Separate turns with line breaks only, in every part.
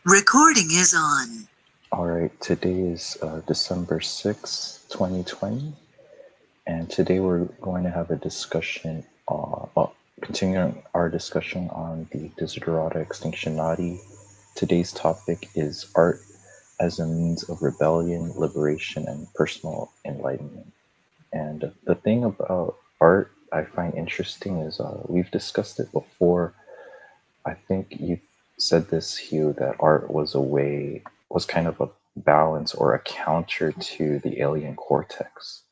Recording is on.
All right, today is December 6th, 2020, and today we're going to have a discussion, continuing our discussion on the Desiderata Extinctionati. Today's topic is art as a means of rebellion, liberation, and personal enlightenment. And the thing about art I find interesting is we've discussed it before. I think you said this, Hugh, that art was kind of a balance or a counter to the alien cortex.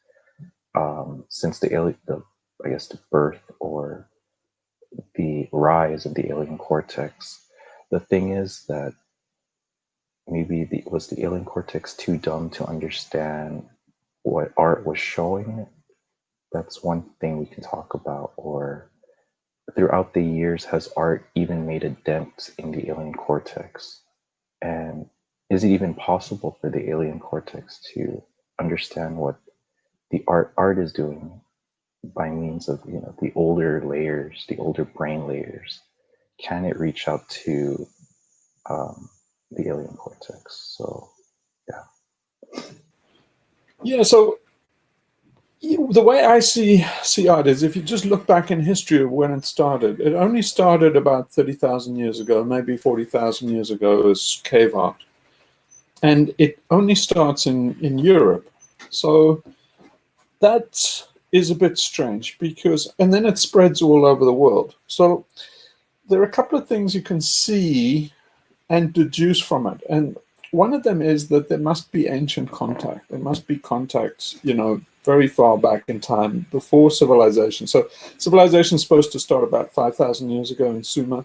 Since I guess the birth or the rise of the alien cortex, the thing is that maybe was the alien cortex too dumb to understand what art was showing it? That's one thing we can talk about. Or throughout the years, has art even made a dent in the alien cortex? And is it even possible for the alien cortex to understand what the art is doing by means of the older layers, the older brain layers? Can it reach out to the alien cortex? So yeah.
Yeah, so the way I see art is, if you just look back in history of when it only started about 30,000 years ago, maybe 40,000 years ago, as cave art. And it only starts in Europe. So that is a bit strange and then it spreads all over the world. So there are a couple of things you can see and deduce from it. And one of them is that there must be ancient contact. There must be contacts, very far back in time before civilization. So civilization is supposed to start about 5,000 years ago in Sumer.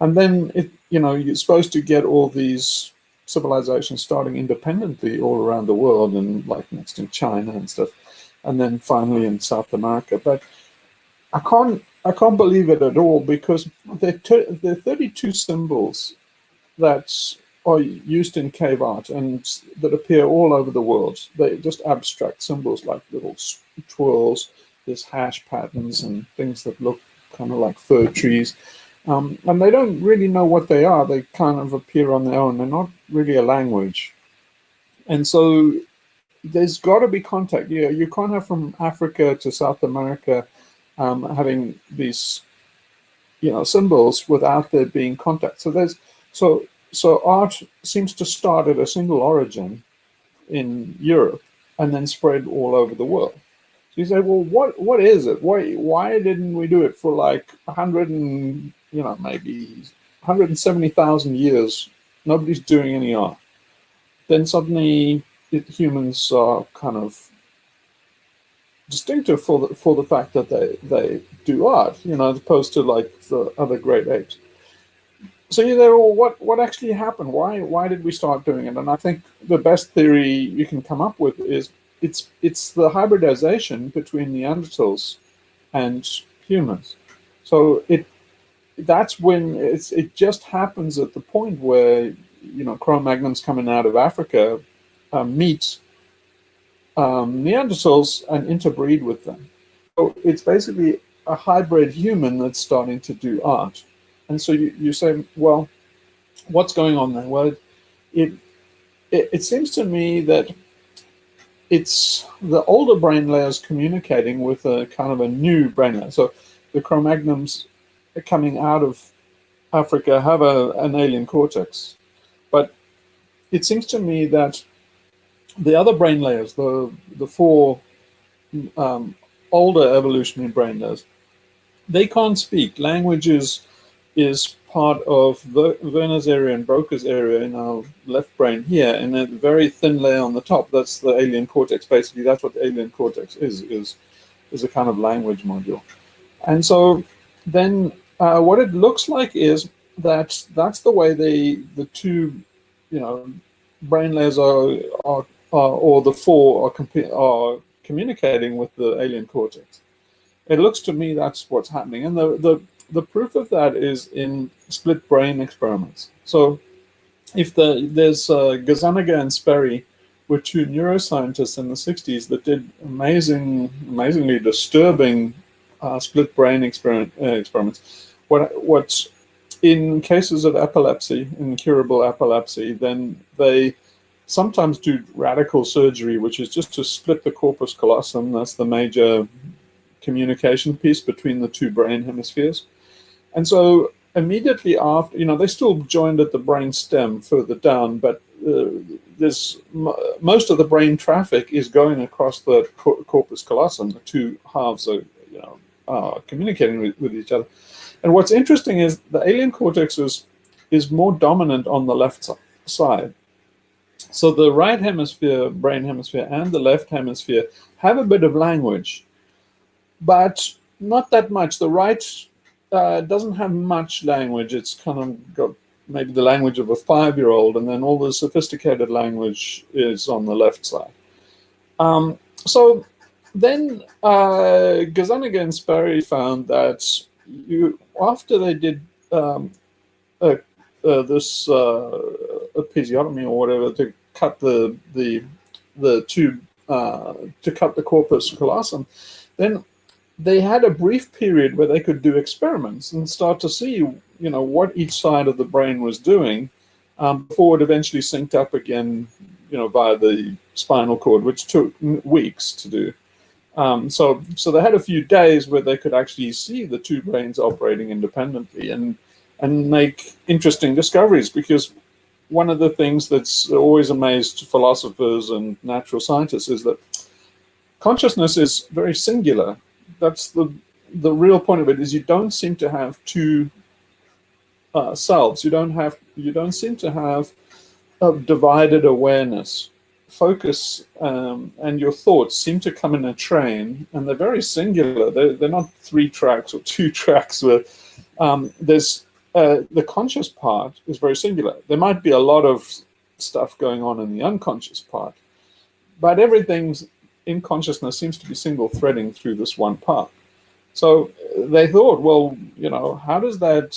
And then, you're supposed to get all these civilizations starting independently all around the world, and like next in China and stuff. And then finally in South America. But I can't believe it at all, because there are 32 symbols that are used in cave art and that appear all over the world. They're just abstract symbols like little twirls, there's hash patterns and things that look kind of like fir trees. And they don't really know what they are. They kind of appear on their own. They're not really a language. And so there's got to be contact. Yeah, you can't have from Africa to South America having these, symbols without there being contact. So art seems to start at a single origin in Europe and then spread all over the world. So you say, well, what is it? Why didn't we do it for like 100 and maybe 170,000 years? Nobody's doing any art. Then suddenly humans are kind of distinctive for the fact that they do art, as opposed to like the other great apes. So you say, well, what actually happened? Why did we start doing it? And I think the best theory you can come up with is it's the hybridization between Neanderthals and humans. So that's when it just happens at the point where Cro-Magnons coming out of Africa meet Neanderthals and interbreed with them. So it's basically a hybrid human that's starting to do art. And so you say, well, what's going on there? Well, it seems to me that it's the older brain layers communicating with a kind of a new brain layer. So the Cro-Magnons coming out of Africa have an alien cortex. But it seems to me that the other brain layers, the four older evolutionary brain layers, they can't speak. Language is part of Werner's area and Broca's area in our left brain here, and a very thin layer on the top. That's the alien cortex. Basically, that's what the alien cortex is a kind of language module. And so then what it looks like is that's the way the two, brain layers are or the four are communicating with the alien cortex. It looks to me that's what's happening, and the proof of that is in split brain experiments. So if there's Gazzaniga and Sperry were two neuroscientists in the 60s that did amazingly disturbing split brain experiments. What in cases of epilepsy, incurable epilepsy, then they sometimes do radical surgery, which is just to split the corpus callosum. That's the major communication piece between the two brain hemispheres. And so immediately after, they're still joined at the brain stem further down, but most of the brain traffic is going across the corpus callosum. The two halves are communicating with each other. And what's interesting is the alien cortex is more dominant on the left side. So the right hemisphere, brain hemisphere, and the left hemisphere have a bit of language, but not that much. The right doesn't have much language. It's kind of got maybe the language of a 5-year-old, and then all the sophisticated language is on the left side. So then Gazzaniga and Sperry found that after they did this episiotomy or whatever to cut the tube to cut the corpus callosum, then they had a brief period where they could do experiments and start to see, what each side of the brain was doing before it eventually synced up again, via the spinal cord, which took weeks to do. So they had a few days where they could actually see the two brains operating independently and make interesting discoveries, because one of the things that's always amazed philosophers and natural scientists is that consciousness is very singular. That's the real point of it, is you don't seem to have two selves. You don't seem to have a divided awareness. Focus and your thoughts seem to come in a train, and they're very singular. They're not 3 tracks or 2 tracks where there's the conscious part is very singular. There might be a lot of stuff going on in the unconscious part, but everything's in consciousness seems to be single threading through this one part. So they thought, well, how does that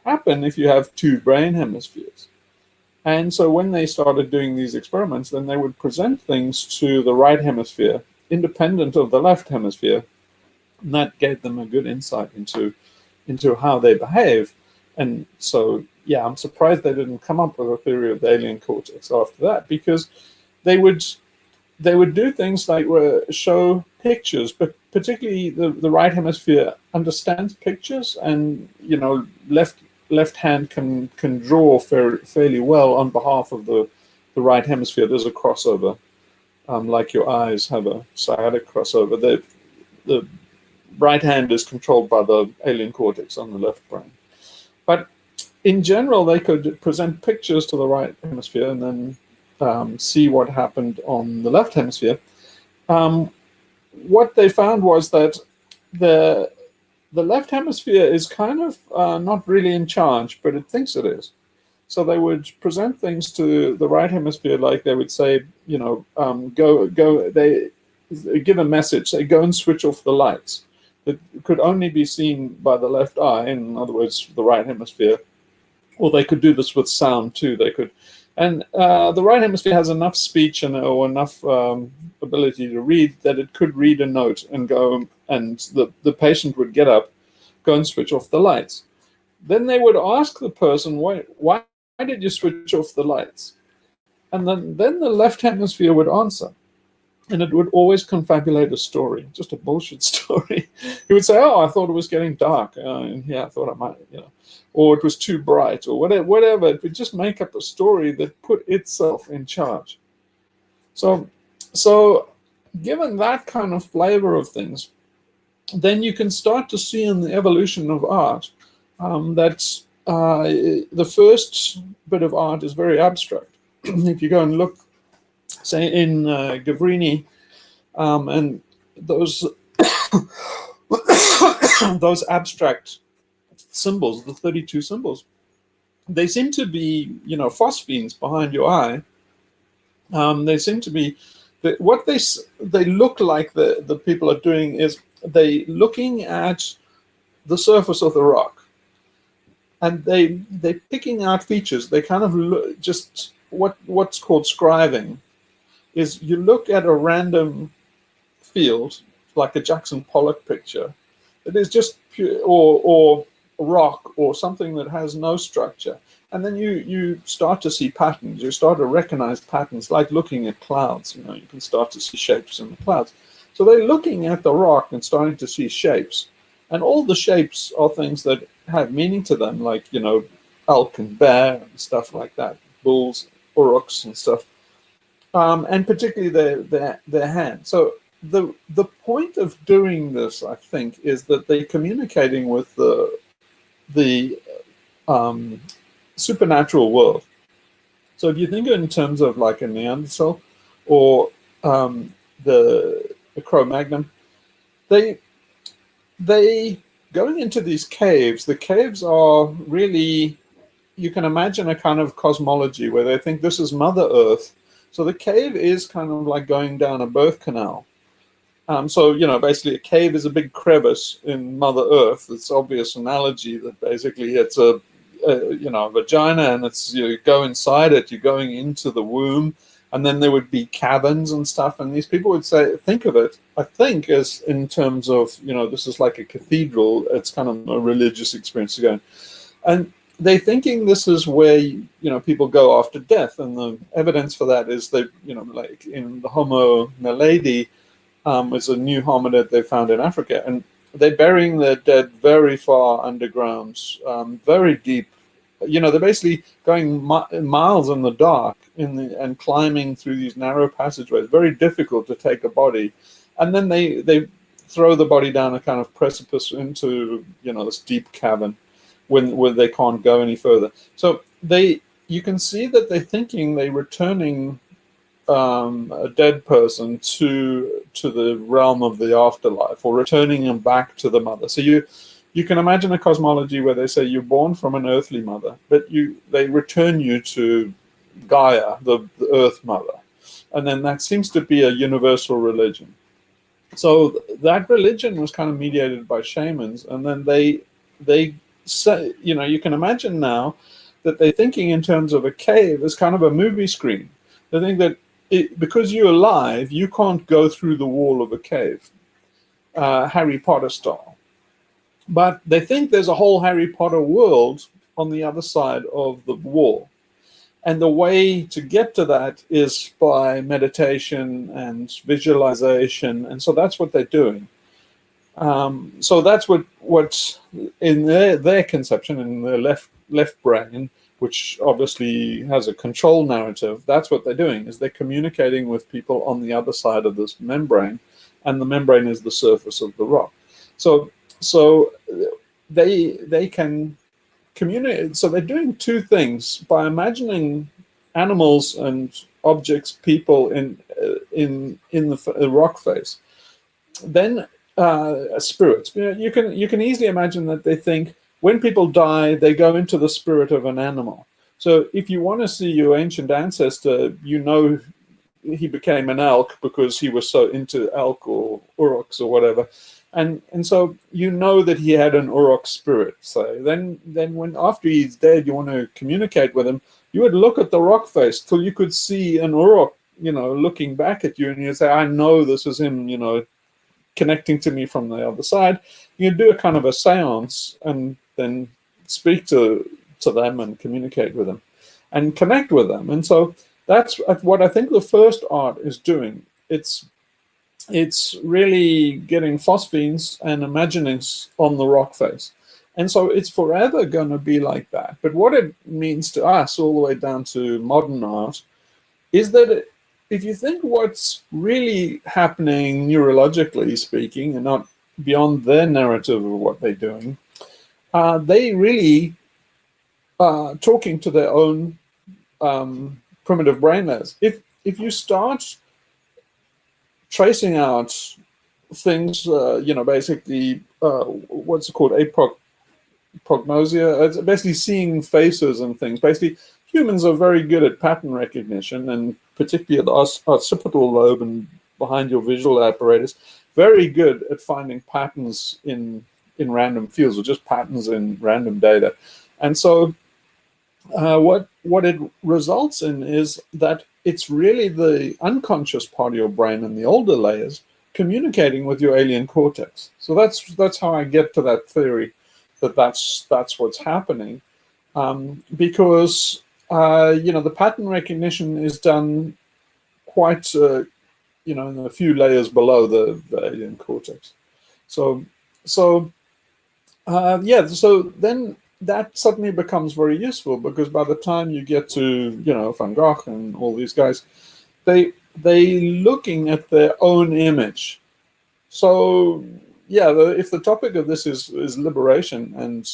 happen if you have 2 brain hemispheres? And so when they started doing these experiments, then they would present things to the right hemisphere, independent of the left hemisphere, and that gave them a good insight into how they behave. And so, yeah, I'm surprised they didn't come up with a theory of the alien cortex after that, because they would do things like show pictures, but particularly the right hemisphere understands pictures, and left hand can draw fairly well on behalf of the right hemisphere. There's a crossover, like your eyes have a sciatic crossover. The right hand is controlled by the alien cortex on the left brain. But in general, they could present pictures to the right hemisphere and then see what happened on the left hemisphere. What they found was that the left hemisphere is kind of not really in charge, but it thinks it is. So they would present things to the right hemisphere, like they would say, go. They give a message, say, go and switch off the lights. It could only be seen by the left eye, in other words, the right hemisphere. Or they could do this with sound too. They could, and the right hemisphere has enough speech or enough ability to read that it could read a note and go, and the patient would get up, go and switch off the lights. Then they would ask the person, why did you switch off the lights? And then the left hemisphere would answer. And it would always confabulate a story, just a bullshit story. He would say, oh, I thought it was getting dark. And yeah, I thought I might, or it was too bright, or whatever. It would just make up a story that put itself in charge. So given that kind of flavor of things, then you can start to see in the evolution of art that the first bit of art is very abstract. If you go and look, say, in Gavrini, and those those abstract symbols, the 32 symbols, they seem to be, phosphenes behind your eye. They seem to be what they look like. The people are doing is they looking at the surface of the rock, and they're picking out features. They kind of just what's called scribing. Is you look at a random field, like a Jackson Pollock picture, that is just pure, or rock or something that has no structure, and then you start to see patterns. You start to recognize patterns, like looking at clouds. You know, you can start to see shapes in the clouds. So they're looking at the rock and starting to see shapes, and all the shapes are things that have meaning to them, like, you know, elk and bear and stuff like that, bulls, uruks and stuff, and particularly their hand. So the point of doing this, I think, is that they're communicating with the supernatural world. So if you think in terms of like a Neanderthal or the Cro-Magnon, they going into these caves. The caves are really, you can imagine a kind of cosmology where they think this is Mother Earth. So the cave is kind of like going down a birth canal. So, you know, basically a cave is a big crevice in Mother Earth. It's obvious analogy that basically it's a you know, a vagina, and it's, you go inside it, you're going into the womb, and then there would be caverns and stuff. And these people would say, think of it, I think, as in terms of, you know, this is like a cathedral. It's kind of a religious experience to go in. And they're thinking this is where, you know, people go after death. And the evidence for that is they, you know, like in the Homo naledi, is a new hominid they found in Africa, and they're burying their dead very far underground, very deep. You know, they're basically going miles in the dark and climbing through these narrow passageways. Very difficult to take a body, and then they throw the body down a kind of precipice into, you know, this deep cavern where they can't go any further. So you can see that they're thinking they're returning a dead person to the realm of the afterlife, or returning them back to the mother. So you can imagine a cosmology where they say you're born from an earthly mother, but they return you to Gaia, the earth mother. And then that seems to be a universal religion. So that religion was kind of mediated by shamans, and then they say, you know, you can imagine now that they're thinking in terms of a cave as kind of a movie screen. They think that because you're alive, you can't go through the wall of a cave, Harry Potter style. But they think there's a whole Harry Potter world on the other side of the wall. And the way to get to that is by meditation and visualization. And so that's what they're doing. So that's what in their conception, in their left brain, which obviously has a control narrative, that's what they're doing, is they're communicating with people on the other side of this membrane, and the membrane is the surface of the rock. So they can communicate. So they're doing two things by imagining animals and objects, people in the rock face. Then spirits. You can easily imagine that they think, when people die, they go into the spirit of an animal. So if you want to see your ancient ancestor, you know he became an elk because he was so into elk or uruks or whatever. And so you know that he had an uruk spirit. So then when after he's dead, you want to communicate with him, you would look at the rock face till you could see an uruk, you know, looking back at you, and you'd say, I know this is him, you know, connecting to me from the other side. You do a kind of a seance and then speak to them and communicate with them and connect with them. And so that's what I think the first art is doing. It's really getting phosphenes and imaginings on the rock face. And so it's forever going to be like that. But what it means to us, all the way down to modern art, is that if you think what's really happening neurologically speaking, and not beyond their narrative of what they're doing, they really talking to their own primitive brain layers. If you start tracing out things, you know, basically, what's it called, prognosia. It's basically seeing faces and things. Basically, humans are very good at pattern recognition, and particularly the occipital lobe and behind your visual apparatus, very good at finding patterns in random fields, or just patterns in random data. And so what it results in is that it's really the unconscious part of your brain and the older layers communicating with your alien cortex. So that's how I get to that theory that's what's happening, because the pattern recognition is done quite in a few layers below the alien cortex. So so then that suddenly becomes very useful, because by the time you get to Van Gogh and all these guys, they looking at their own image. So yeah, if the topic of this is liberation and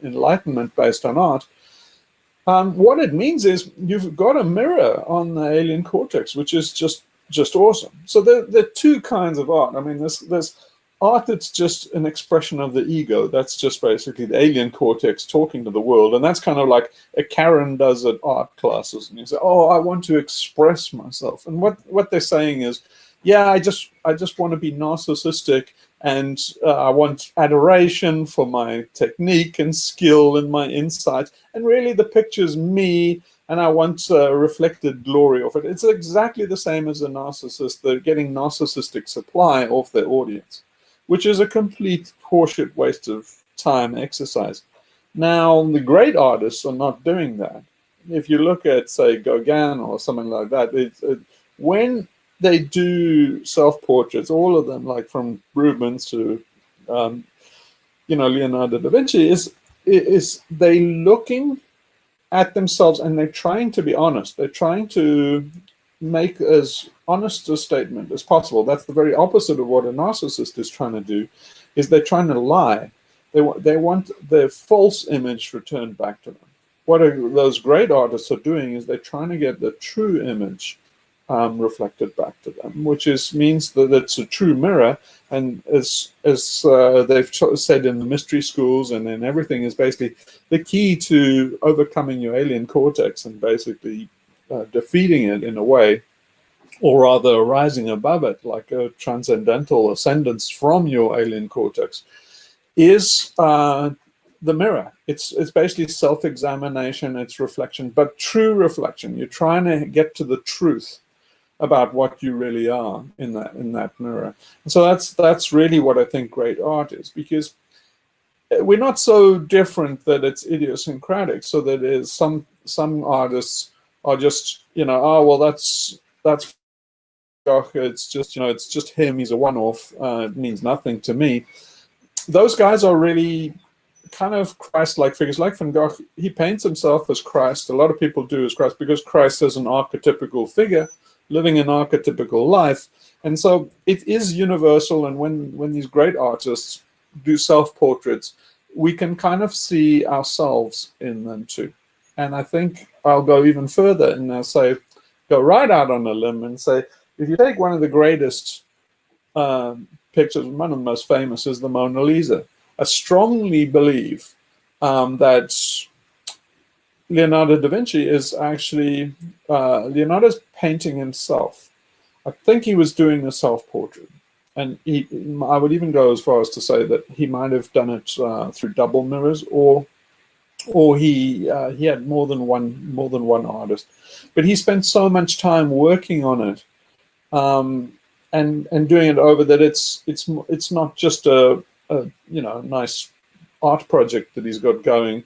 enlightenment based on art, what it means is you've got a mirror on the alien cortex, which is just awesome. So there are two kinds of art. I mean, there's art that's just an expression of the ego. That's just basically the alien cortex talking to the world, and that's kind of like a Karen does at art classes, and you say, "Oh, I want to express myself," and what they're saying is, "Yeah, I just want to be narcissistic, and I want adoration for my technique and skill and my insight, and really the picture's me, and I want reflected glory of it." It's exactly the same as a narcissist. They're getting narcissistic supply of their audience, which is a complete horseshit waste of time exercise. Now, the great artists are not doing that. If you look at, say, Gauguin or something like that, when they do self-portraits, all of them, like from Rubens to Leonardo da Vinci, is they looking at themselves and they're trying to be honest. They're trying to make as honest a statement as possible. That's the very opposite of what a narcissist is trying to do, is they're trying to lie. They want their false image returned back to them. What those great artists are doing is they're trying to get the true image reflected back to them, which means that it's a true mirror. And as they've said in the mystery schools and in everything, is basically the key to overcoming your alien cortex and basically defeating it in a way, or rather rising above it, like a transcendental ascendance from your alien cortex, is the mirror. It's basically self-examination, it's reflection, but true reflection. You're trying to get to the truth about what you really are in that mirror. And so that's really what I think great art is, because we're not so different that it's idiosyncratic. So that is some artists are just oh well, that's it's just him. He's a one-off. It means nothing to me. Those guys are really kind of Christ-like figures. Like Van Gogh, he paints himself as Christ. A lot of people do as Christ because Christ is an archetypical figure living an archetypical life. And so it is universal. And when these great artists do self-portraits, we can kind of see ourselves in them too. And I think I'll go even further and I'll say, go right out on a limb and say, if you take one of the greatest pictures, one of the most famous is the Mona Lisa. I strongly believe that Leonardo da Vinci is actually, Leonardo's painting himself. I think he was doing a self-portrait. And I would even go as far as to say that he might have done it through double mirrors, or he had more than one artist. But he spent so much time working on it and doing it over that it's not just a nice art project that he's got going.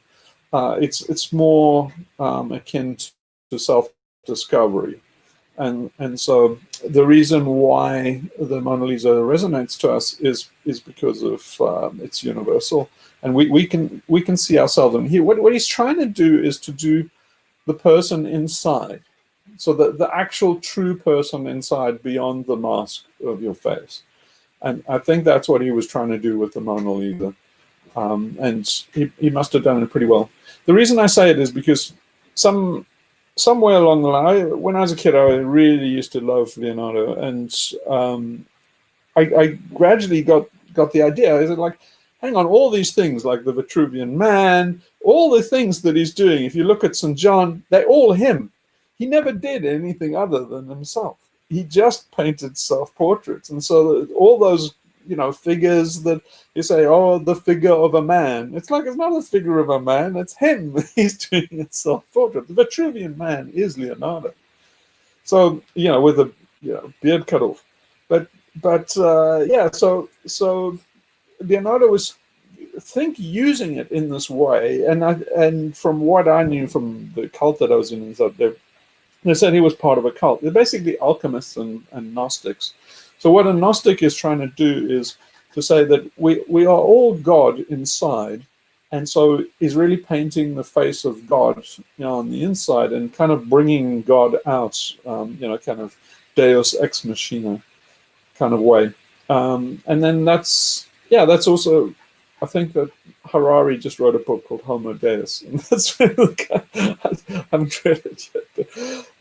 It's more akin to self-discovery. And so the reason why the Mona Lisa resonates to us is because of it's universal, and we can see ourselves in here. What he's trying to do is to do the person inside, so the actual true person inside, beyond the mask of your face. And I think that's what he was trying to do with the Mona Lisa, and he must have done it pretty well. The reason I say it is because somewhere along the line, when I was a kid, I really used to love Leonardo, and I gradually got the idea. Is it like, hang on, all these things like the Vitruvian Man, all the things that he's doing, if you look at St. John, they're all him. He never did anything other than himself. He just painted self-portraits. And so all those figures that you say, oh, the figure of a man. It's like, it's not a figure of a man, it's him. He's doing a self-portrait. The Vitruvian Man is Leonardo. So, with a beard cut off. But yeah, so Leonardo was think using it in this way, and from what I knew from the cult that I was in, they said he was part of a cult. They're basically alchemists and Gnostics. So what a Gnostic is trying to do is to say that we are all God inside, and so he's really painting the face of God, on the inside, and kind of bringing God out, kind of Deus ex machina kind of way. And then that's also, I think that Harari just wrote a book called Homo Deus, and that's really I haven't read it yet. But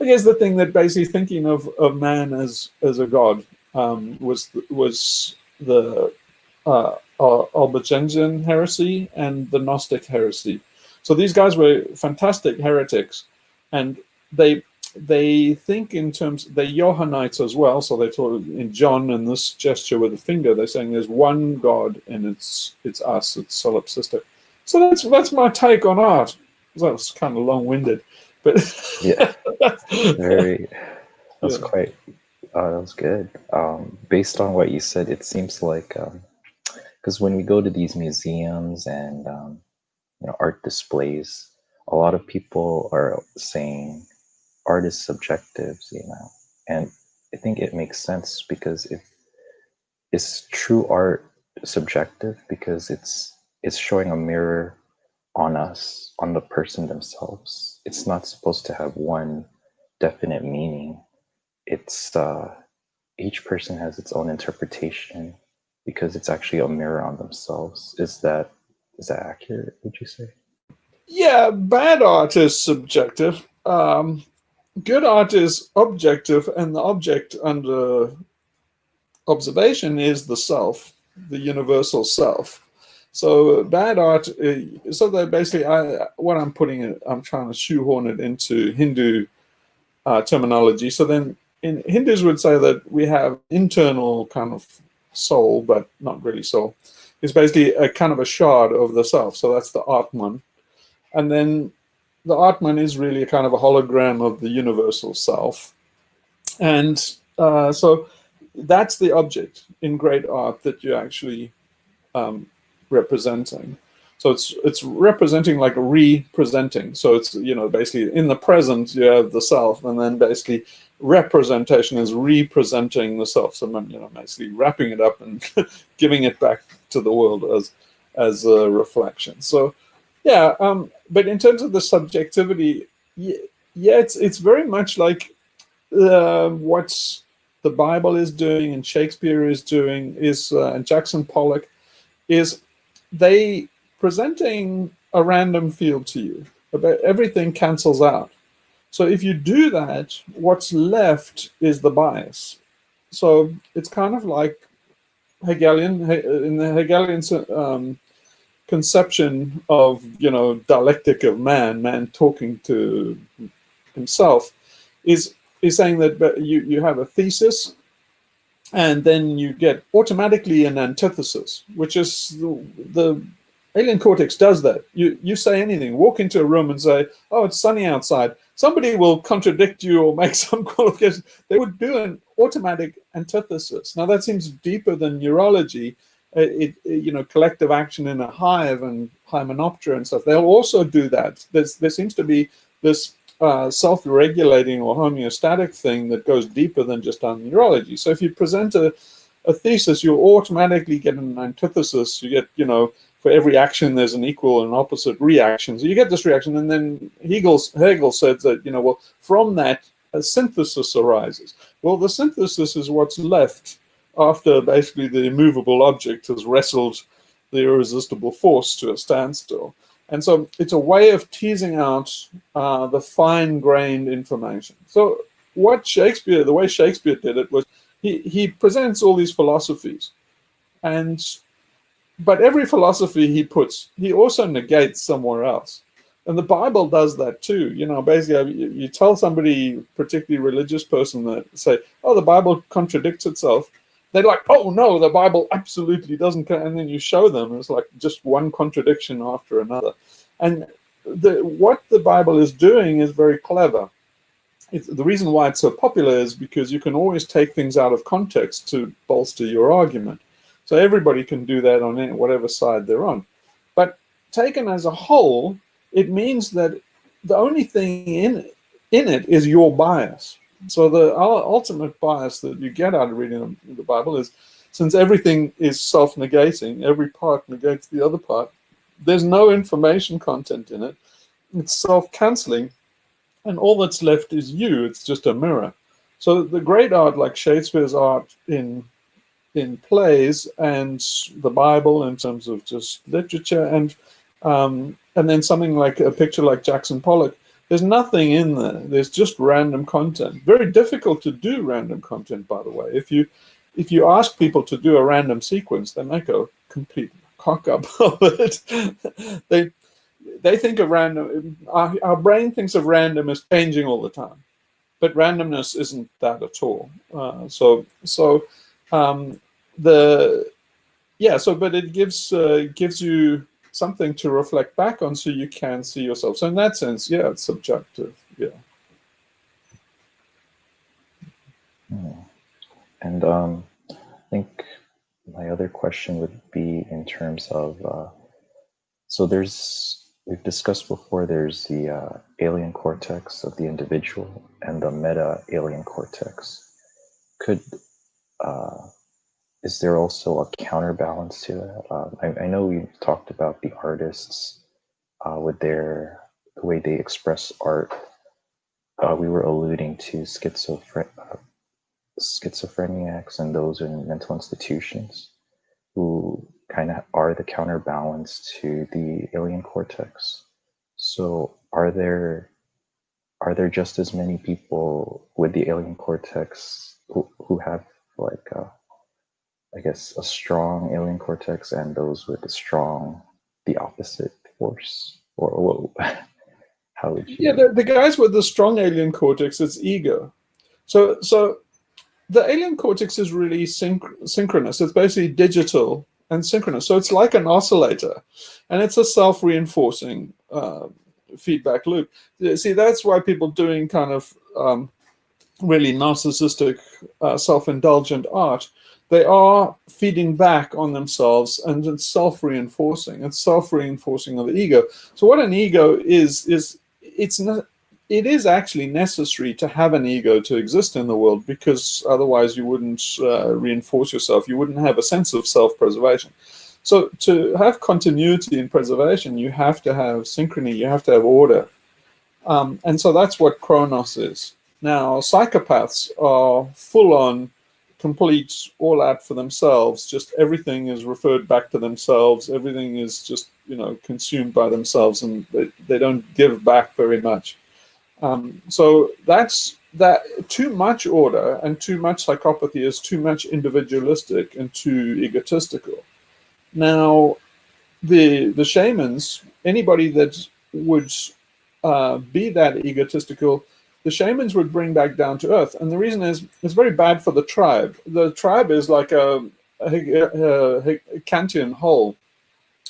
I guess the thing that basically thinking of man as a god was the Albigensian heresy and the Gnostic heresy. So these guys were fantastic heretics, and they think in terms, they're Johannites as well. So they talk in John and this gesture with the finger. They're saying there's one God and it's us. It's solipsistic. So that's my take on art. That was kind of long-winded, but
Yeah, very. That's
yeah.
quite. That was good. Based on what you said, it seems like because when we go to these museums and art displays, a lot of people are saying art is subjective, and I think it makes sense because if is true art subjective because it's showing a mirror on us, on the person themselves. It's not supposed to have one definite meaning. It's each person has its own interpretation because it's actually a mirror on themselves. Is that accurate, would you say?
Yeah, bad art is subjective. Good art is objective, and the object under observation is the self, the universal self. So bad art. So that basically, I'm trying to shoehorn it into Hindu terminology. So then, Hindus would say that we have internal kind of soul, but not really soul. It's basically a kind of a shard of the self. So that's the Atman, and then the Atman is really a kind of a hologram of the universal self, and so that's the object in great art that you're actually representing. So it's representing like representing. So it's basically in the present you have the self, and then basically representation is representing the self. So basically wrapping it up and giving it back to the world as a reflection. So yeah, but in terms of the subjectivity, yeah, it's very much like what the Bible is doing and Shakespeare is doing and Jackson Pollock is they presenting a random field to you. About everything cancels out. So if you do that, what's left is the bias. So it's kind of like Hegelian in the Hegelian conception of dialectic of man talking to himself is saying that you have a thesis, and then you get automatically an antithesis, which is the alien cortex does that. You say anything, walk into a room and say, "Oh, it's sunny outside." Somebody will contradict you or make some qualification. They would do an automatic antithesis. Now that seems deeper than neurology. Collective action in a hive and hymenoptera and stuff. They'll also do that. There seems to be this self-regulating or homeostatic thing that goes deeper than just on neurology. So if you present a thesis, you automatically get an antithesis. You get, for every action, there's an equal and opposite reaction. So you get this reaction, and then Hegel said that, from that, a synthesis arises. Well, the synthesis is what's left after basically the immovable object has wrestled the irresistible force to a standstill. And so it's a way of teasing out the fine-grained information. So the way Shakespeare did it was he presents all these philosophies, but every philosophy he also negates somewhere else. And the Bible does that too. Basically, you tell somebody, particularly religious person, that say, "Oh, the Bible contradicts itself." They're like, "Oh no, the Bible absolutely doesn't," and then you show them it's like just one contradiction after another. And what the Bible is doing is very clever. The reason why it's so popular is because you can always take things out of context to bolster your argument. So everybody can do that on whatever side they're on. taken as a whole, it means that the only thing in it is your bias. So the ultimate bias that you get out of reading the Bible is, since everything is self-negating, every part negates the other part, there's no information content in it. It's self-canceling, and all that's left is you. It's just a mirror. So the great art, like Shakespeare's art in plays, and the Bible in terms of just literature, and then something like a picture like Jackson Pollock, there's nothing in there. There's just random content. Very difficult to do random content, by the way. If you ask people to do a random sequence, they make a complete cock up of it. They think of random. Our brain thinks of random as changing all the time, but randomness isn't that at all. But it gives you something to reflect back on, so you can see yourself. So in that sense, yeah, it's subjective. Yeah.
And I think my other question would be in terms of, so we've discussed before, there's the alien cortex of the individual and the meta alien cortex. Is there also a counterbalance to that? I know we talked about the artists with the way they express art. We were alluding to schizophrenics and those in mental institutions who kind of are the counterbalance to the alien cortex. So are there just as many people with the alien cortex who have like I guess a strong alien cortex, and those with the opposite force? Or how would you?
Yeah, the guys with the strong alien cortex, it's ego. So the alien cortex is really synchronous. It's basically digital and synchronous. So it's like an oscillator, and it's a self-reinforcing feedback loop. See, that's why people doing kind of really narcissistic, self-indulgent art, they are feeding back on themselves, and it's self-reinforcing. It's self-reinforcing of the ego. So what an ego is it is actually necessary to have an ego to exist in the world, because otherwise you wouldn't reinforce yourself. You wouldn't have a sense of self-preservation. So to have continuity in preservation, you have to have synchrony. You have to have order. And so that's what Chronos is. Now, psychopaths are full-on, complete, all out for themselves. Just everything is referred back to themselves. Everything is just, consumed by themselves, and they don't give back very much. So that's that. Too much order and too much psychopathy is too much individualistic and too egotistical. Now, the shamans, anybody that would be that egotistical, the shamans would bring back down to earth. And the reason is, it's very bad for the tribe. The tribe is like a Kantian whole.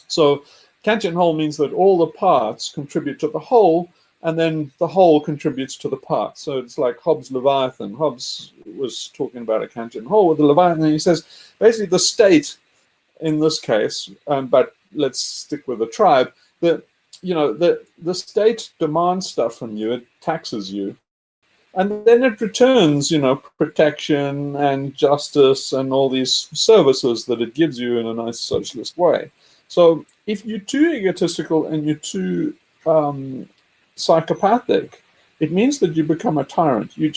So Kantian whole means that all the parts contribute to the whole, and then the whole contributes to the parts. So it's like Hobbes' Leviathan. Hobbes was talking about a Kantian whole with the Leviathan, and he says basically the state in this case, but let's stick with the tribe, that the state demands stuff from you, it taxes you, and then it returns, protection and justice and all these services that it gives you in a nice socialist way. So if you're too egotistical and you're too psychopathic, it means that you become a tyrant. You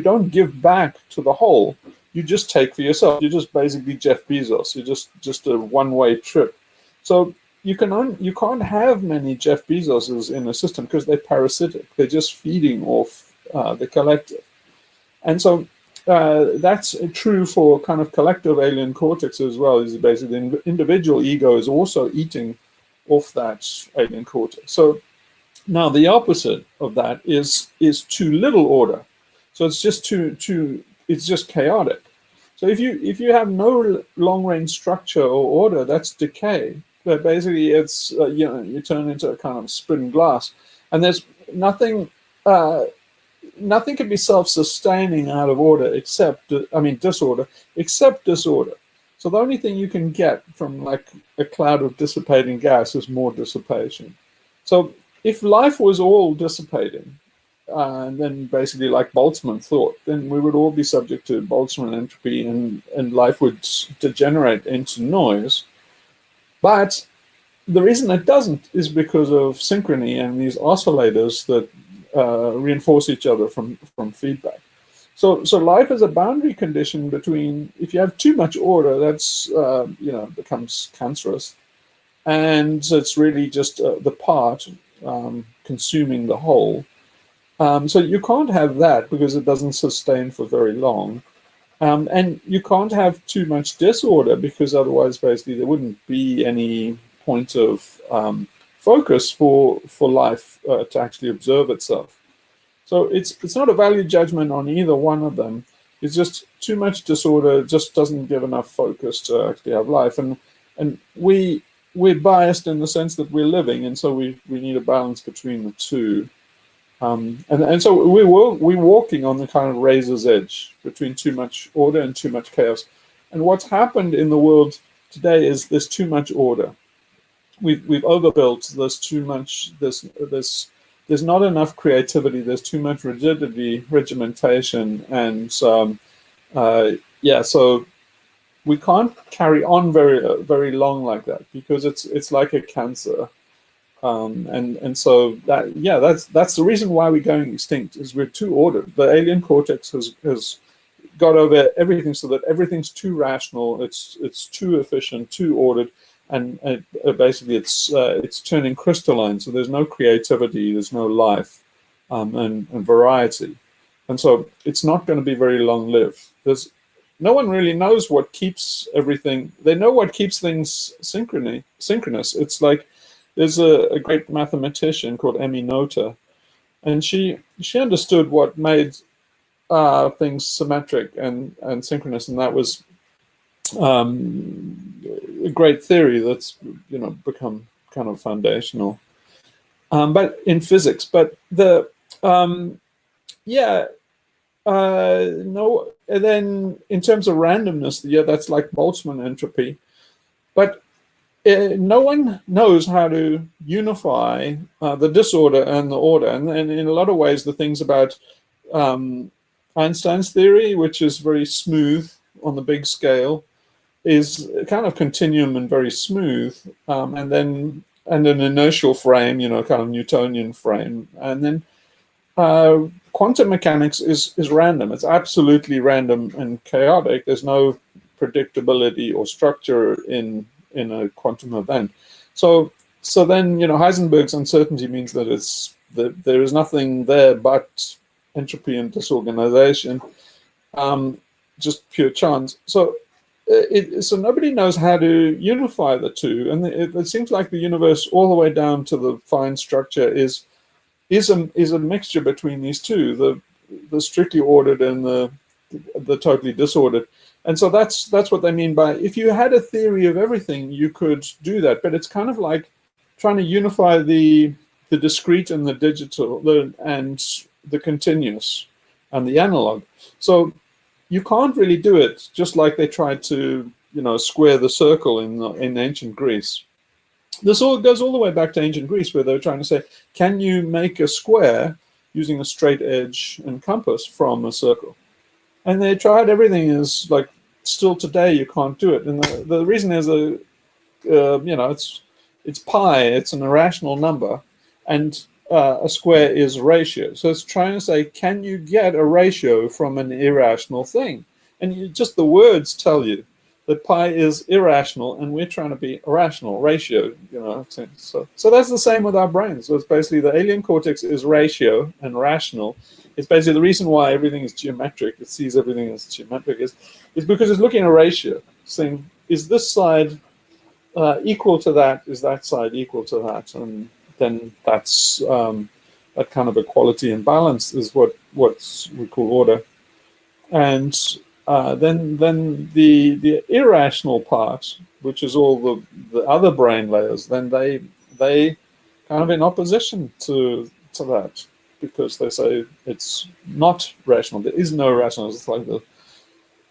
don't give back to the whole. You just take for yourself. You're just basically Jeff Bezos. You're just a one-way trip. So you can't have many Jeff Bezoses in a system, because they're parasitic. They're just feeding off the collective. And so that's true for kind of collective alien cortex as well. Is basically the individual ego is also eating off that alien cortex. So now the opposite of that is too little order. So it's just it's just chaotic. So if you have no long-range structure or order, that's decay. But basically, it's you turn into a kind of spin glass, and there's nothing. Nothing can be self-sustaining out of order except disorder, except disorder. So the only thing you can get from like a cloud of dissipating gas is more dissipation. So if life was all dissipating, and then basically like Boltzmann thought, then we would all be subject to Boltzmann entropy, and life would degenerate into noise. But the reason it doesn't is because of synchrony and these oscillators that reinforce each other from feedback. So life is a boundary condition between, if you have too much order, that's becomes cancerous, and it's really just the part consuming the whole. So you can't have that because it doesn't sustain for very long. And you can't have too much disorder because otherwise, basically, there wouldn't be any point of focus for life to actually observe itself. So it's not a value judgment on either one of them. It's just too much disorder just doesn't give enough focus to actually have life. And we're biased in the sense that we're living, and so we need a balance between the two. And so we're walking on the kind of razor's edge between too much order and too much chaos. And what's happened in the world today is there's too much order. We've overbuilt. There's too much. There's not enough creativity. There's too much rigidity, regimentation, and so we can't carry on very long like that because it's like a cancer. And so that's the reason why we're going extinct, is we're too ordered. The alien cortex has got over everything so that everything's too rational, it's too efficient, too ordered, and basically it's turning crystalline. So there's no creativity, there's no life, and variety, and so it's not going to be very long lived. No one really knows what keeps everything. They know what keeps things synchronous. It's like there's a great mathematician called Emmy Noether, and she understood what made things symmetric and synchronous, and that was a great theory that's become kind of foundational, but in physics. But no. And then in terms of randomness, that's like Boltzmann entropy, but no one knows how to unify the disorder and the order. And in a lot of ways, the things about Einstein's theory, which is very smooth on the big scale, is kind of continuum and very smooth, and an inertial frame, kind of Newtonian frame. And then quantum mechanics is random. It's absolutely random and chaotic. There's no predictability or structure in a quantum event. So then Heisenberg's uncertainty means that there is nothing there but entropy and disorganization, just pure chance. So nobody knows how to unify the two, and it seems like the universe, all the way down to the fine structure, is a mixture between these two, the strictly ordered and the totally disordered. And so that's what they mean by, if you had a theory of everything, you could do that. But it's kind of like trying to unify the discrete and the digital, and the continuous and the analog. So you can't really do it, just like they tried to square the circle in ancient Greece. This all goes all the way back to ancient Greece, where they were trying to say, can you make a square using a straight edge and compass from a circle? And they tried everything. Is like, still today you can't do it. And the reason is it's pi, it's an irrational number, and a square is a ratio. So it's trying to say, can you get a ratio from an irrational thing? And just the words tell you that pi is irrational, and we're trying to be a rational ratio. So that's the same with our brains. So it's basically the alien cortex is ratio and rational. It's basically the reason why everything is geometric. It sees everything as geometric is because it's looking at a ratio, saying, is this side equal to that? Is that side equal to that? And then that's that kind of equality and balance is what we call order. And then the irrational part, which is all the other brain layers, then they kind of in opposition to that, because they say it's not rational. There is no rational. It's like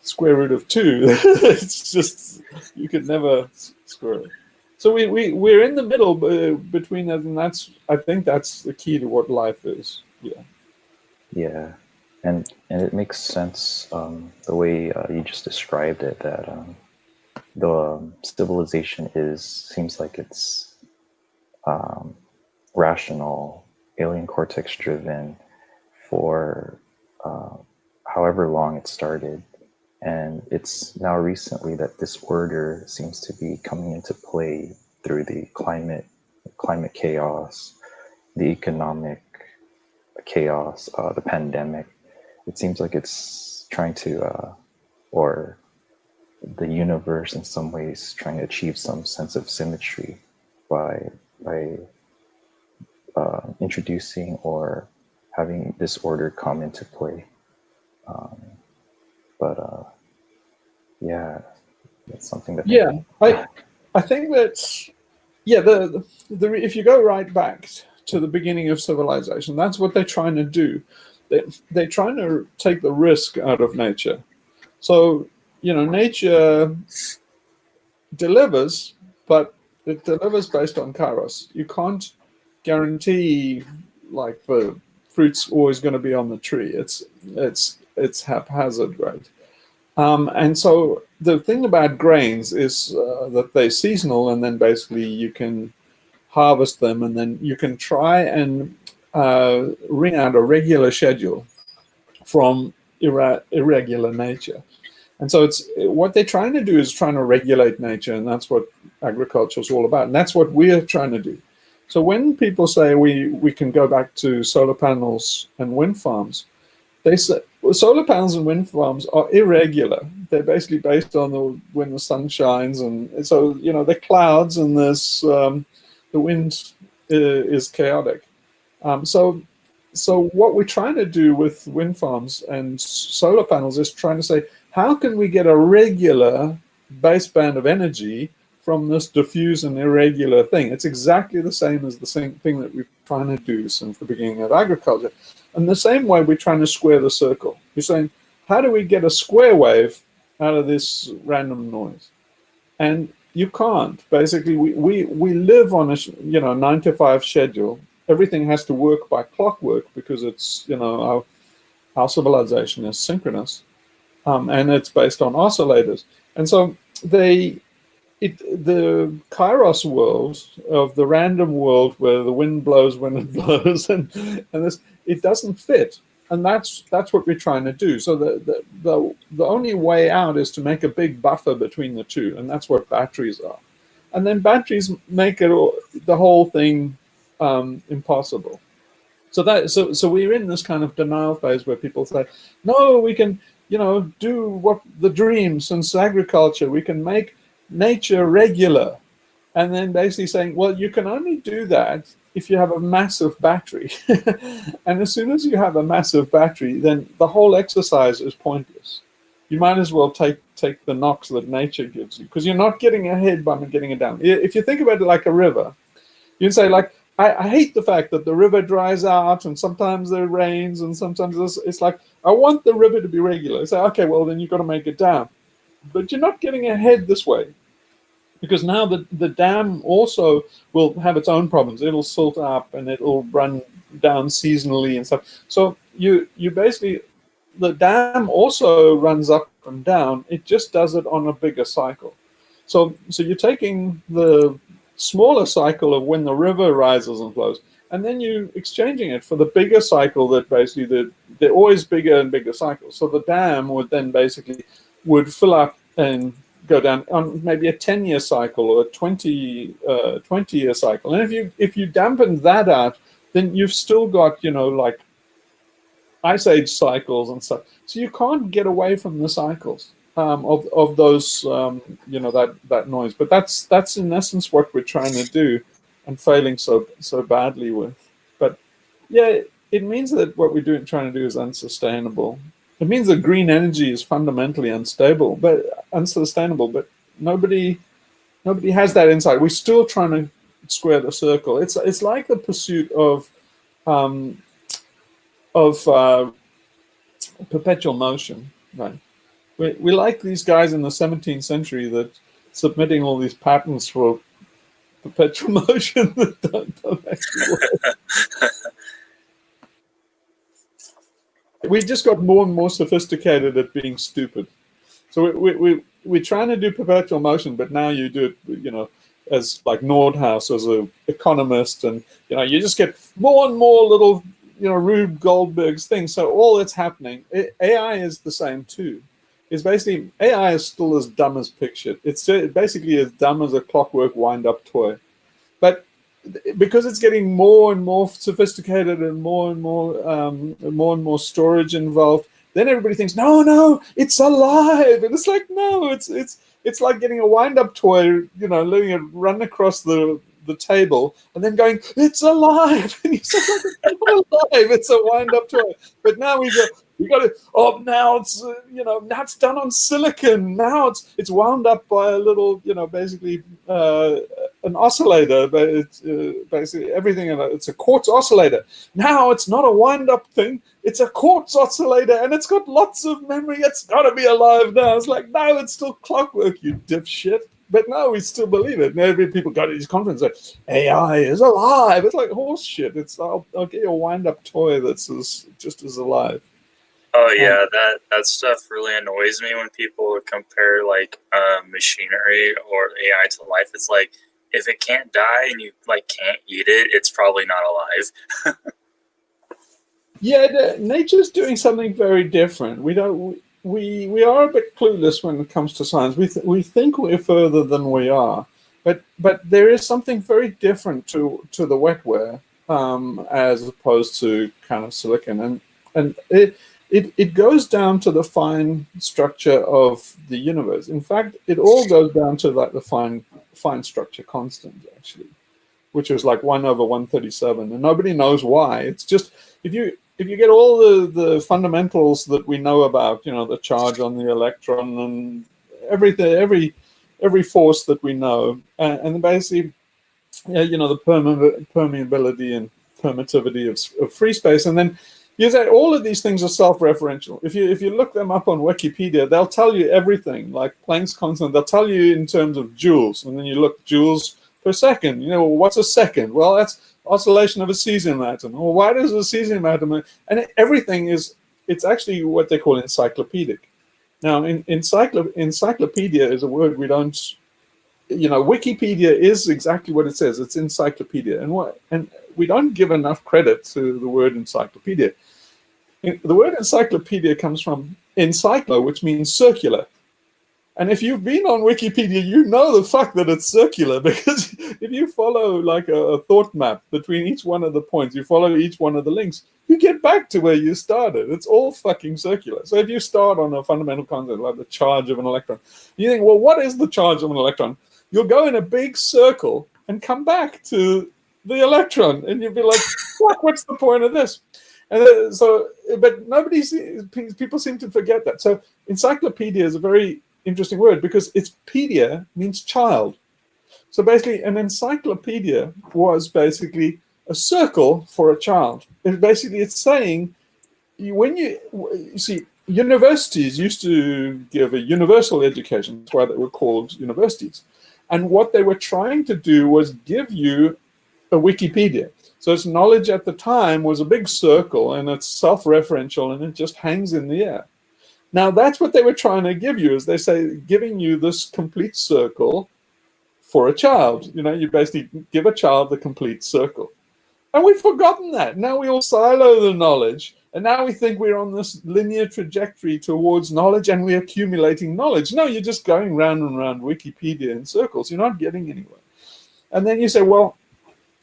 square root of 2. It's just, you could never square it. So we're in the middle between that, and I think that's the key to what life is. Yeah.
Yeah, and it makes sense the way you just described it, that the civilization seems like it's rational, alien cortex driven for however long it started. And it's now recently that this order seems to be coming into play through the climate chaos, the economic chaos, the pandemic. It seems like it's trying to, or the universe in some ways trying to achieve some sense of symmetry by introducing or having this order come into play. But yeah, that's something to think
Yeah,
about.
I think that's, yeah, the if you go right back to the beginning of civilization, that's what they're trying to do. They're trying to take the risk out of nature. So, nature delivers, but it delivers based on kairos. You can't guarantee like the fruit's always going to be on the tree. It's haphazard, right? And so the thing about grains is that they're seasonal, and then basically you can harvest them, and then you can try and wring out a regular schedule from irregular nature. And so it's what they're trying to do is trying to regulate nature, and that's what agriculture is all about, and that's what we're trying to do. So when people say we can go back to solar panels and wind farms, they say, well, solar panels and wind farms are irregular. They're basically based on when the sun shines, and so the clouds and the wind is chaotic. So what we're trying to do with wind farms and solar panels is trying to say, how can we get a regular baseband of energy from this diffuse and irregular thing? It's exactly the same as the same thing that we're trying to do since the beginning of agriculture. And the same way we're trying to square the circle. You're saying, how do we get a square wave out of this random noise? And you can't. Basically, we live on a 9 to 5 schedule. Everything has to work by clockwork because it's our civilization is synchronous, and it's based on oscillators. And so the Kairos world of the random world where the wind blows when it blows, and this, it doesn't fit. And that's what we're trying to do. So the only way out is to make a big buffer between the two, and that's what batteries are. And then batteries make the whole thing impossible. So we're in this kind of denial phase where people say, no, we can do what the dream since agriculture. We can make nature regular. And then basically saying, well, you can only do that if you have a massive battery. And as soon as you have a massive battery, then the whole exercise is pointless. You might as well take the knocks that nature gives you, because you're not getting ahead by getting it down. If you think about it like a river, you can say, like, I hate the fact that the river dries out, and sometimes there rains, and sometimes it's like, I want the river to be regular. Say, okay, well, then you've got to make it down. But you're not getting ahead this way, because now the dam also will have its own problems. It'll silt up, and it'll run down seasonally and stuff. So you basically, the dam also runs up and down. It just does it on a bigger cycle. So you're taking the smaller cycle of when the river rises and flows, and then you exchanging it for the bigger cycle that basically they're always bigger and bigger cycles. So the dam would then basically would fill up and go down on maybe a 10-year cycle or a 20-year cycle. And if you dampen that out, then you've still got like ice age cycles and stuff. So you can't get away from the cycles of those that noise. But that's in essence what we're trying to do, and failing so badly with. But yeah, it means that what we're trying to do is unsustainable. It means that green energy is fundamentally unstable, but unsustainable. But nobody has that insight. We're still trying to square the circle. It's like the pursuit of perpetual motion, right? We like these guys in the 17th century that submitting all these patents for perpetual motion that don't actually work. We just got more and more sophisticated at being stupid. So we're trying to do perpetual motion, but now you do it, as like Nordhaus as an economist, and you just get more and more little, Rube Goldberg's things. So all that's happening, AI is the same too. Is basically AI is still as dumb as pictured. It's basically as dumb as a clockwork wind-up toy, but because it's getting more and more sophisticated and more and more storage involved, then everybody thinks, no, it's alive, and it's like, no, it's like getting a wind-up toy, letting it run across the table and then going, it's alive, and you say, it's not alive, it's a wind-up toy. But now we got it. Oh, now it's now it's done on silicon. Now it's wound up by a little, basically an oscillator. But it's basically everything. It's a quartz oscillator. Now it's not a wind-up thing. It's a quartz oscillator, and it's got lots of memory. It's got to be alive now. It's like, no, it's still clockwork, you dipshit. But no, we still believe it. And every people go to these conferences like, AI is alive. It's like horse shit. I'll get you a wind-up toy that's just as alive.
Oh yeah, that stuff really annoys me when people compare like machinery or AI to life. It's like, if it can't die and you can't eat it, it's probably not alive.
Yeah, nature's doing something very different. We are a bit clueless when it comes to science. We think we're further than we are, but there is something very different to the wetware, as opposed to kind of silicon, and it goes down to the fine structure of the universe. In fact, it all goes down to like the fine structure constant, actually, which is like 1/137, and nobody knows why. It's just if you get all the fundamentals that we know about, the charge on the electron and everything, every force that we know, and basically, the permeability and permittivity of free space, and then you say all of these things are self-referential. If you look them up on Wikipedia, they'll tell you everything, like Planck's constant. They'll tell you in terms of joules, and then you look joules per second. What's a second? Well, that's oscillation of a cesium atom. Well, why does a cesium atom? And everything it's actually what they call encyclopedic. Now, encyclopedia is a word we don't. Wikipedia is exactly what it says. It's encyclopedia, and we don't give enough credit to the word encyclopedia. The word encyclopedia comes from encyclo, which means circular. And if you've been on Wikipedia, you know the fuck that it's circular, because if you follow like a thought map between each one of the points, you follow each one of the links, you get back to where you started. It's all fucking circular. So if you start on a fundamental concept like the charge of an electron, you think, well, what is the charge of an electron? You'll go in a big circle and come back to the electron, and you'll be like, fuck, what's the point of this? And but people seem to forget that. So encyclopedia is a very interesting word, because its pedia means child. So basically, an encyclopedia was basically a circle for a child. It's saying, when you see, universities used to give a universal education. That's why they were called universities. And what they were trying to do was give you a Wikipedia. So its knowledge at the time was a big circle, and it's self-referential, and it just hangs in the air. Now, that's what they were trying to give you, is they say, giving you this complete circle for a child. You basically give a child the complete circle. And we've forgotten that. Now we all silo the knowledge, and now we think we're on this linear trajectory towards knowledge, and we're accumulating knowledge. No, you're just going round and round Wikipedia in circles. You're not getting anywhere. And then you say, well,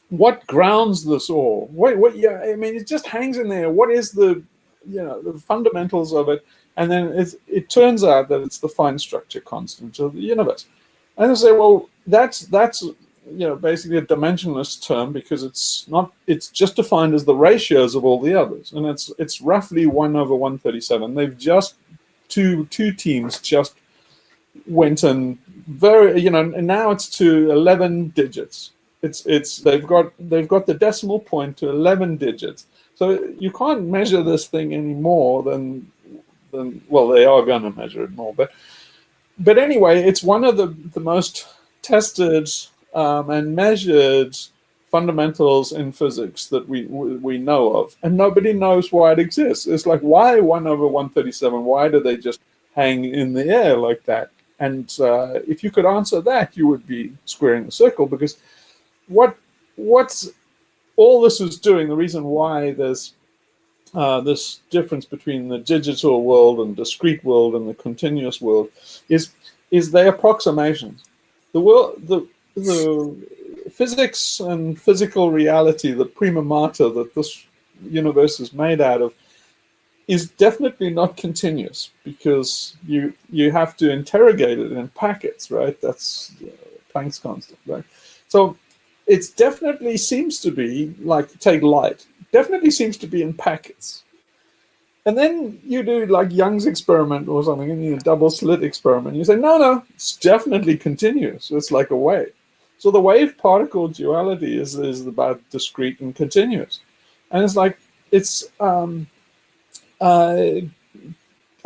what grounds this all? Yeah, I mean, it just hangs in there. What is the fundamentals of it? And then it turns out that it's the fine structure constant of the universe. And they say, well, that's basically a dimensionless term, because it's just defined as the ratios of all the others, and it's roughly 1/137. They've just two teams just went and and now it's to 11 digits. They've got the decimal point to 11 digits. So you can't measure this thing any more than then well, they are going to measure it more. But anyway, it's one of the most tested and measured fundamentals in physics that we know of, and nobody knows why it exists. It's like, why 1/137? Why do they just hang in the air like that? And if you could answer that, you would be squaring the circle, because what's all this is doing, the reason why there's this difference between the digital world and discrete world and the continuous world is their approximations. The physics and physical reality, the prima mater that this universe is made out of, is definitely not continuous, because you have to interrogate it in packets, right? That's Planck's constant, right? So it definitely seems to be like, take light, definitely seems to be in packets. And then you do like Young's experiment or something, and you double slit experiment. You say, no, it's definitely continuous. It's like a wave. So the wave particle duality is about discrete and continuous. And it's like, it's, I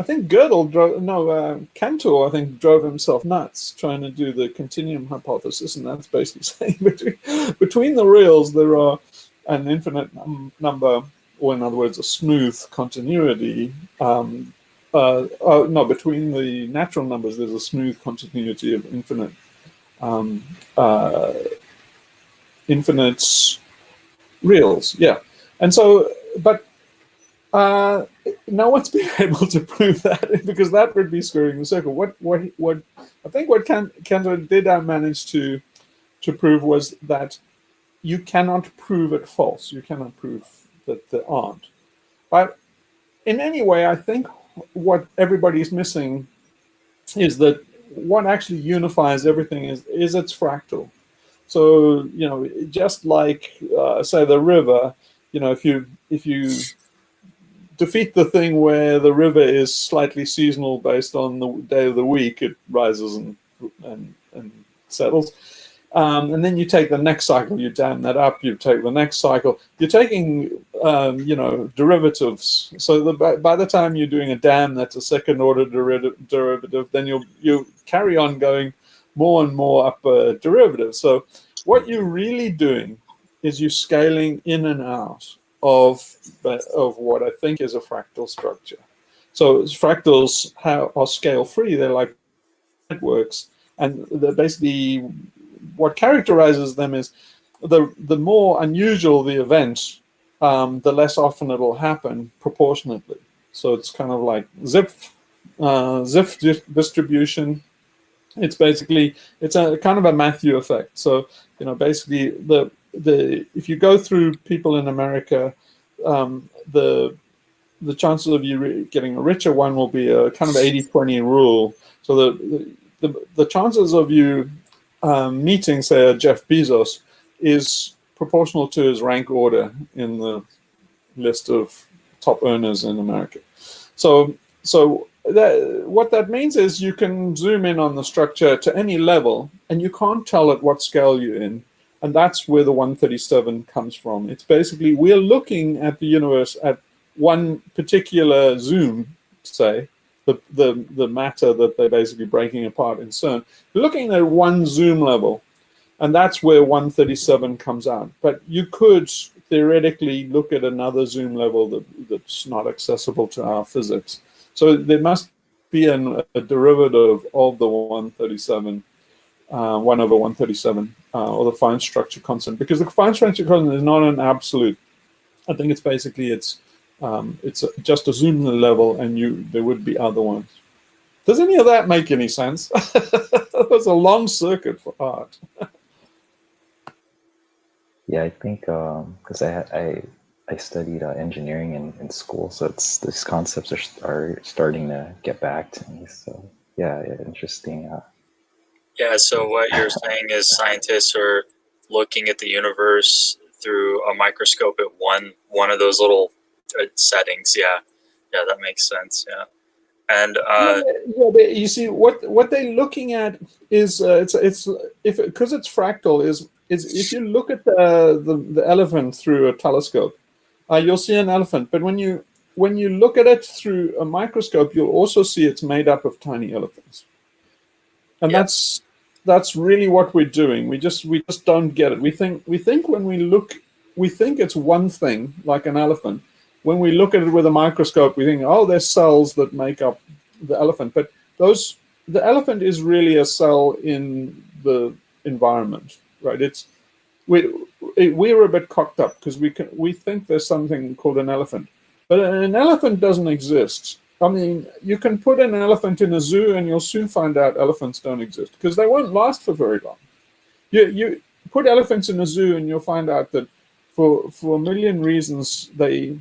think Cantor, I think, drove himself nuts trying to do the continuum hypothesis, and that's basically saying between the reals there are an infinite number, or in other words, a smooth continuity. Between the natural numbers, there's a smooth continuity of infinite reals. Yeah, and so, but no one's been able to prove that, because that would be squaring the circle. What I think what Cantor did manage to prove was that you cannot prove it false. You cannot prove that there aren't. But in any way, I think what everybody's missing is that what actually unifies everything is its fractal. So, just like say the river, if you defeat the thing where the river is slightly seasonal based on the day of the week, it rises and settles. And then you take the next cycle, you dam that up, you take the next cycle. You're taking, derivatives. So by the time you're doing a dam that's a second order derivative, then you carry on going more and more up a derivative. So what you're really doing is you're scaling in and out of what I think is a fractal structure. So fractals are scale free. They're like networks, and they're basically, what characterizes them is the more unusual the event, the less often it'll happen proportionately. So it's kind of like Zipf distribution. It's basically, it's a kind of a Matthew effect. So basically if you go through people in America, the chances of you getting a richer one will be a kind of 80-20 rule. So the chances of you meeting, say, Jeff Bezos is proportional to his rank order in the list of top earners in America. So what that means is you can zoom in on the structure to any level, and you can't tell at what scale you're in. And that's where the 137 comes from. It's basically, we're looking at the universe at one particular zoom, say, the matter that they're basically breaking apart in CERN. We're looking at one zoom level, and that's where 137 comes out. But you could theoretically look at another zoom level that's not accessible to our physics. So there must be a derivative of the 137. 1/137, or the fine structure constant, because the fine structure constant is not an absolute. I think it's basically it's just a zoom level, and there would be other ones. Does any of that make any sense? That's a long circuit for art.
Yeah, I think because I studied engineering in school, so these concepts are starting to get back to me. So yeah, interesting.
Yeah, so what you're saying is scientists are looking at the universe through a microscope at one of those little settings. Yeah, that makes sense. Yeah, and
you see what they're looking at is because it's fractal is if you look at the elephant through a telescope, you'll see an elephant. But when when you look at it through a microscope, you'll also see it's made up of tiny elephants, and
Yeah.
that's really what we're doing. We just don't get it. We think when we look, we think it's one thing, like an elephant. When we look at it with a microscope, we think, oh, there's cells that make up the elephant. But the elephant is really a cell in the environment, right? We're a bit cocked up because we think there's something called an elephant, but an elephant doesn't exist. I mean, you can put an elephant in a zoo and you'll soon find out elephants don't exist because they won't last for very long. You put elephants in a zoo and you'll find out that for a million reasons they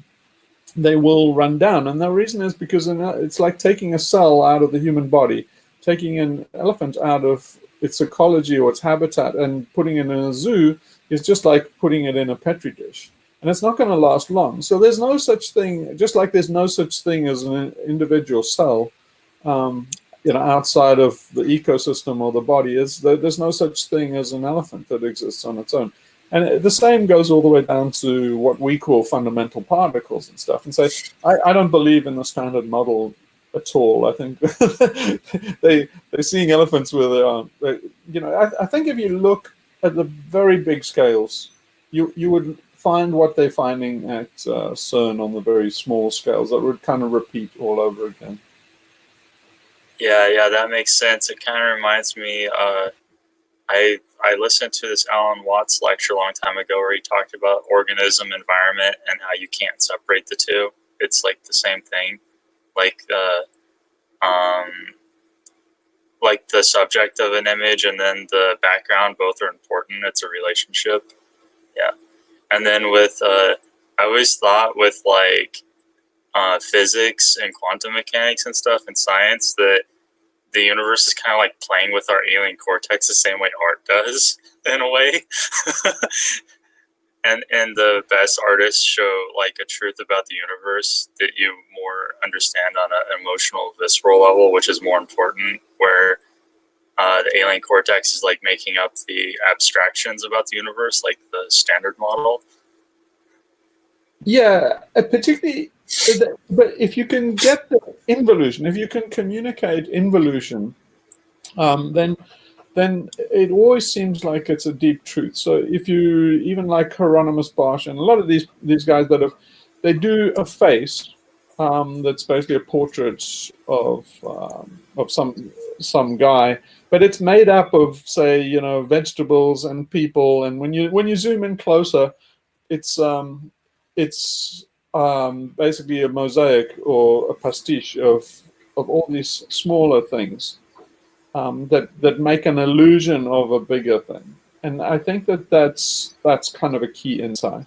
will run down. And the reason is because it's like taking a cell out of the human body, taking an elephant out of its ecology or its habitat and putting it in a zoo is just like putting it in a petri dish. And it's not going to last long. So there's no such thing, just like there's no such thing as an individual cell, outside of the ecosystem or the body. There's no such thing as an elephant that exists on its own. And the same goes all the way down to what we call fundamental particles and stuff. And so I don't believe in the standard model at all. I think they're seeing elephants where they aren't. I think if you look at the very big scales, you would find what they're finding at CERN on the very small scales that would kind of repeat all over again.
Yeah, that makes sense. It kind of reminds me, I listened to this Alan Watts lecture a long time ago where he talked about organism, environment, and how you can't separate the two. It's like the same thing. Like the subject of an image and then the background, both are important. It's a relationship. Yeah. And then with, I always thought with like physics and quantum mechanics and stuff and science that the universe is kind of like playing with our alien cortex the same way art does in a way. and the best artists show like a truth about the universe that you more understand on an emotional, visceral level, which is more important, where the alien cortex is like making up the abstractions about the universe, like the standard model.
Yeah, particularly, but if you can get the involution, if you can communicate involution, then it always seems like it's a deep truth. So if you even like Hieronymus Bosch and a lot of these guys they do a face that's basically a portrait of some guy, but it's made up of, say, vegetables and people, and when you zoom in closer, it's basically a mosaic or a pastiche of all these smaller things that make an illusion of a bigger thing. And I think that's kind of a key insight.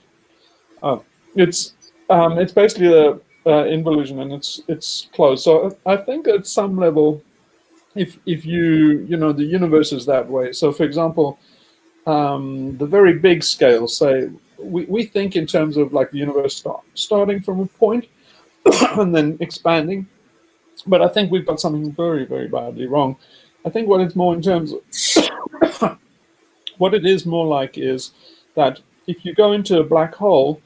It's basically the involution, and it's closed. So I think at some level, if the universe is that way. So for example, the very big scale, say we think in terms of like the universe starting from a point and then expanding, but I think we've got something very, very badly wrong. I think what it's more in terms of what it is more like is that if you go into a black hole,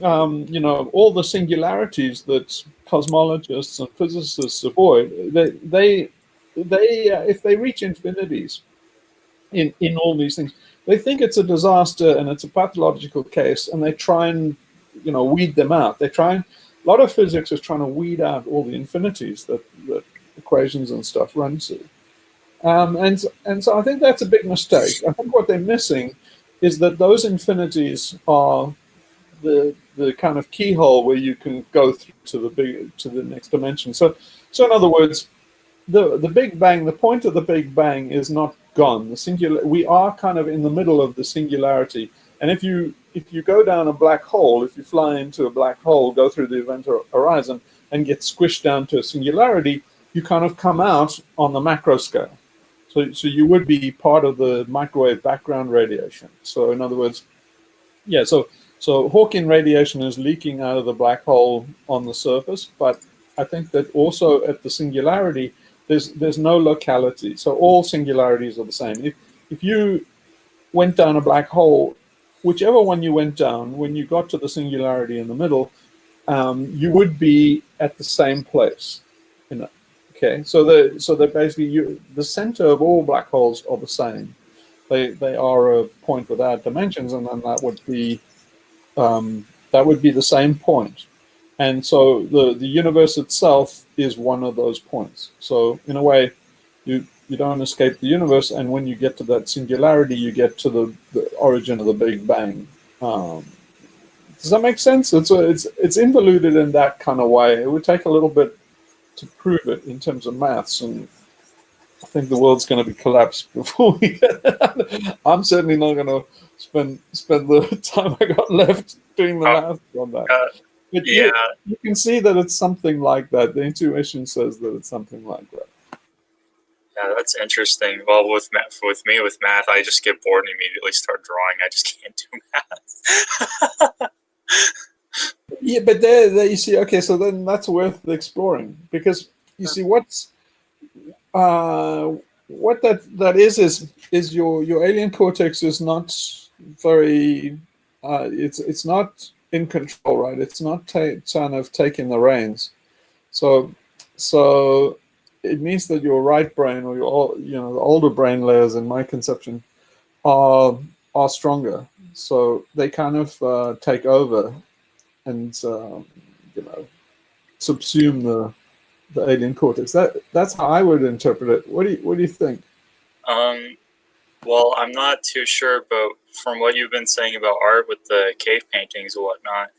all the singularities that cosmologists and physicists avoid, they if they reach infinities in all these things, they think it's a disaster and it's a pathological case, and they try and weed them out. A lot of physics is trying to weed out all the infinities that equations and stuff run to. And so I think that's a big mistake. I think what they're missing is that those infinities are the kind of keyhole where you can go through to the next dimension. So in other words, the Big Bang, the point of the Big Bang is not gone. We are kind of in the middle of the singularity. And if you go down a black hole, if you fly into a black hole, go through the event horizon, and get squished down to a singularity, you kind of come out on the macro scale. So you would be part of the microwave background radiation. So in other words, yeah, so Hawking radiation is leaking out of the black hole on the surface, but I think that also at the singularity, there's no locality. So all singularities are the same. If you went down a black hole, whichever one you went down, when you got to the singularity in the middle, you would be at the same place. You know? Okay, so that basically the center of all black holes are the same. They are a point without dimensions, and then that would be the same point. And so the universe itself is one of those points. So in a way, you don't escape the universe, and when you get to that singularity, you get to the origin of the Big Bang. Does that make sense? It's involuted in that kind of way. It would take a little bit to prove it in terms of maths, and I think the world's going to be collapsed before we get it. I'm certainly not going to spend the time I got left doing the math on that. But
yeah,
you can see that it's something like that. The intuition says that it's something like that.
yeah, that's interesting. Well, with math, I just get bored and immediately start drawing. I just can't do math.
Yeah, but there you see. Okay, so then that's worth exploring, because you see what that is your alien cortex is not very. It's not in control, right? It's not kind of taking the reins. So it means that your right brain, or the older brain layers, in my conception, are stronger. So they kind of take over and subsume the alien cortex. That's how I would interpret it. What do you think?
Well, I'm not too sure, but from what you've been saying about art with the cave paintings and whatnot,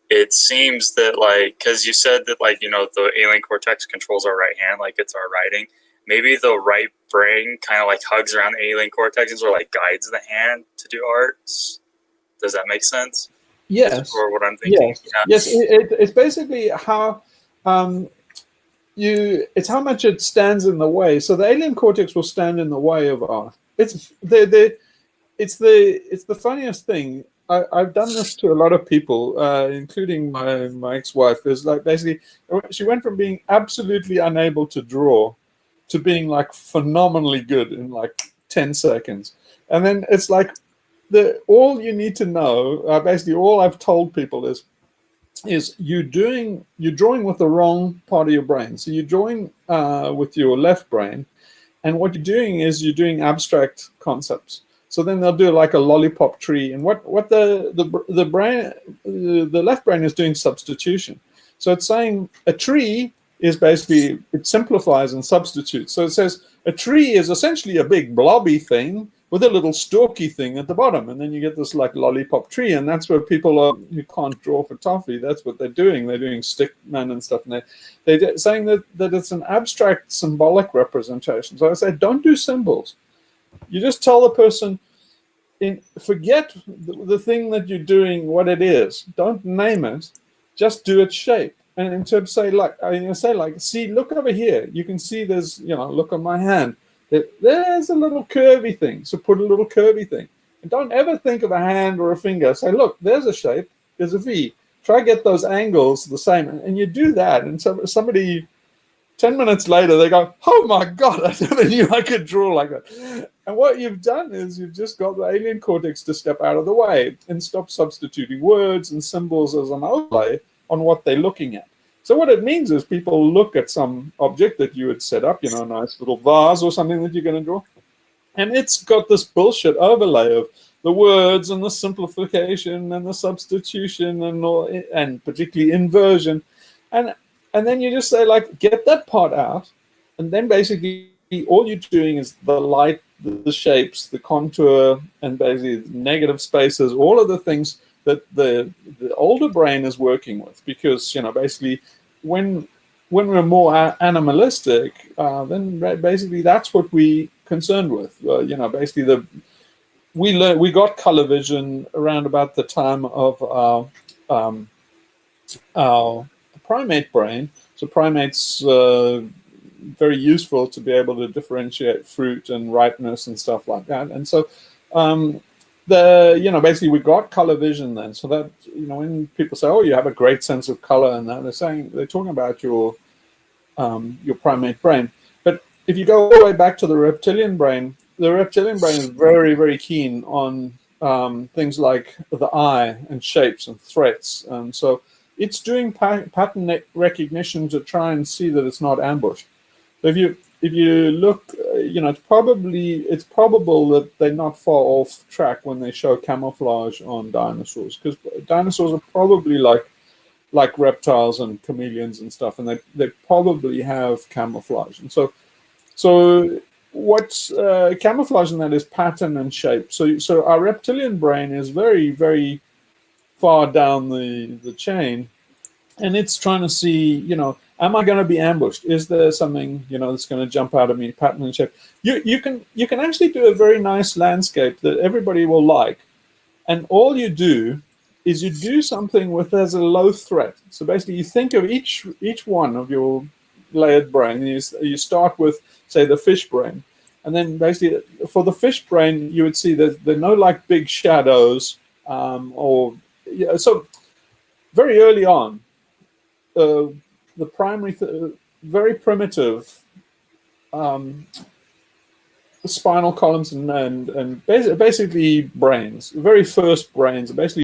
it seems that, like, because you said that, like, the alien cortex controls our right hand, like it's our writing. Maybe the right brain kind of like hugs around the alien cortex and sort of like guides the hand to do arts. Does that make sense?
Yes.
Or what I'm thinking?
Yes. Yeah. Yes. It's basically how it's how much it stands in the way. So the alien cortex will stand in the way of art. It's the funniest thing. I've done this to a lot of people, including my ex-wife. Is like basically she went from being absolutely unable to draw to being like phenomenally good in like 10 seconds, and then it's like all you need to know. Basically, all I've told people is you're drawing with the wrong part of your brain. So you're drawing with your left brain, and what you're doing is you're doing abstract concepts. So then they'll do like a lollipop tree, and what the brain, the left brain is doing substitution. So it's saying a tree is basically, it simplifies and substitutes. So it says a tree is essentially a big blobby thing with a little stalky thing at the bottom, and then you get this like lollipop tree, and that's where people are who can't draw for toffee. That's what they're doing. They're doing stickman and stuff, and they're saying that it's an abstract symbolic representation. So I say, don't do symbols. You just tell the person, forget the thing that you're doing, what it is. Don't name it. Just do its shape. And in terms say like, see, look over here. You can see there's, look on my hand. There's a little curvy thing. So put a little curvy thing. And don't ever think of a hand or a finger. Say, look, there's a shape. There's a V. Try to get those angles the same. And you do that. And so somebody, 10 minutes later, they go, oh my God, I never knew I could draw like that. And what you've done is you've just got the alien cortex to step out of the way and stop substituting words and symbols as an overlay on what they're looking at. So what it means is people look at some object that you had set up, a nice little vase or something that you're going to draw, and it's got this bullshit overlay of the words and the simplification and the substitution and particularly inversion. And then you just say, like, get that part out, and then basically all you're doing is the light, the shapes, the contour, and basically negative spaces, all of the things that the older brain is working with. Because, basically when we're more animalistic, then basically that's what we're concerned with. Basically we got color vision around about the time of our primate brain. So primates very useful to be able to differentiate fruit and ripeness and stuff like that. And so basically we got color vision then. So that, when people say, oh, you have a great sense of color, and that, they're talking about your primate brain. But if you go all the way back to the reptilian brain is very, very keen on things like the eye and shapes and threats. And so it's doing pattern recognition to try and see that it's not ambushed. So if you look, it's probable that they're not far off track when they show camouflage on dinosaurs, because dinosaurs are probably like reptiles and chameleons and stuff, and they probably have camouflage. And so what's camouflage in that is pattern and shape. So our reptilian brain is very, very far down the chain, and it's trying to see, am I going to be ambushed? Is there something, that's going to jump out at me, pattern and shape? You can actually do a very nice landscape that everybody will like, and all you do is you do something with as a low threat. So basically, you think of each one of your layered brain. You start with, say, the fish brain, and then basically for the fish brain, you would see that there are no like big shadows, so very early on, the primary, very primitive spinal columns and basically brains, the very first brains, basically